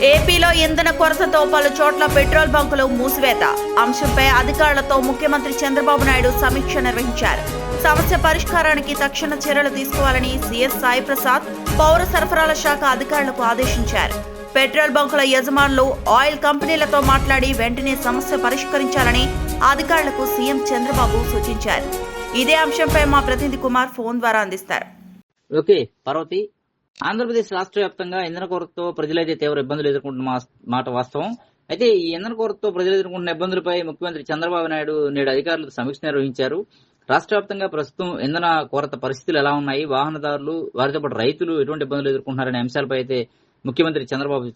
ఏపీలో ఇంధన కొరతతో పలు చోట్ల పెట్రోల్ బంకులు మూసివేత. అంశంపై అధికారులతో ముఖ్యమంత్రి చంద్రబాబు నాయుడు సమీక్ష నిర్వహించారు. సమస్య పరిష్కారానికి తక్షణ చర్యలు తీసుకోవాలని సీఎస్ సాయి ప్రసాద్ పౌర సరఫరాల శాఖ అధికారులకు ఆదేశించారు. పెట్రోల్ బంకుల యజమానులు, ఆయిల్ కంపెనీలతో మాట్లాడి వెంటనే సమస్య పరిష్కరించాలని అధికారులకు సీఎం చంద్రబాబు సూచించారు. ఇదే అంశంపై మా ప్రతినిధి కుమార్ ఫోన్ ద్వారా అందిస్తారు. ఓకే పార్వతి, ఆంధ్రప్రదేశ్ రాష్ట్ర వ్యాప్తంగా ఇంధన కొరతతో ప్రజలైతే తీవ్ర ఇబ్బందులు ఎదుర్కొంటున్న మాట వాస్తవం. అయితే ఈ ఇంధన కొరతతో ప్రజలు ఎదుర్కొంటున్న ఇబ్బందులపై ముఖ్యమంత్రి చంద్రబాబు నాయుడు నేడు అధికారులతో సమీక్ష నిర్వహించారు. రాష్ట్ర వ్యాప్తంగా ప్రస్తుతం ఇంధన కొరత పరిస్థితులు ఎలా ఉన్నాయి, వాహనదారులు, వారితో పాటు రైతులు ఎటువంటి ఇబ్బందులు ఎదుర్కొంటున్నారనే అంశాలపై అయితే ముఖ్యమంత్రి చంద్రబాబు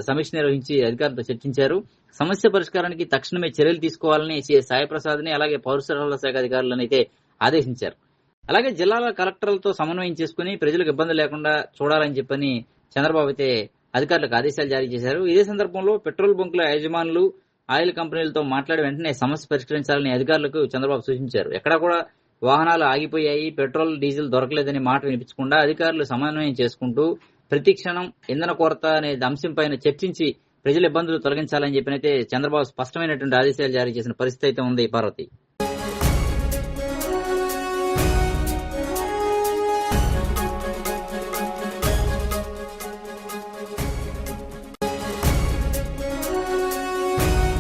సమీక్ష నిర్వహించి అధికారులతో చర్చించారు. సమస్య పరిష్కారానికి తక్షణమే చర్యలు తీసుకోవాలని సీఎస్ సాయి ప్రసాద్ ని, అలాగే పౌర సరఫరాల శాఖ అధికారులను అయితే ఆదేశించారు. అలాగే జిల్లాల కలెక్టర్లతో సమన్వయం చేసుకుని ప్రజలకు ఇబ్బంది లేకుండా చూడాలని చెప్పని చంద్రబాబు అయితే అధికారులకు ఆదేశాలు జారీ చేశారు. ఇదే సందర్భంలో పెట్రోల్ బంకుల యజమానులు, ఆయిల్ కంపెనీలతో మాట్లాడి వెంటనే సమస్య పరిష్కరించాలని అధికారులకు చంద్రబాబు సూచించారు. ఎక్కడా కూడా వాహనాలు ఆగిపోయాయి, పెట్రోల్, డీజిల్ దొరకలేదని మాట వినిపించకుండా అధికారులు సమన్వయం చేసుకుంటూ ప్రతి క్షణం ఇంధన కొరత అనే అంశంపైన చర్చించి ప్రజల ఇబ్బందులు తొలగించాలని చెప్పినైతే చంద్రబాబు స్పష్టమైనటువంటి ఆదేశాలు జారీ చేసిన పరిస్థితి అయితే ఉంది పార్వతి.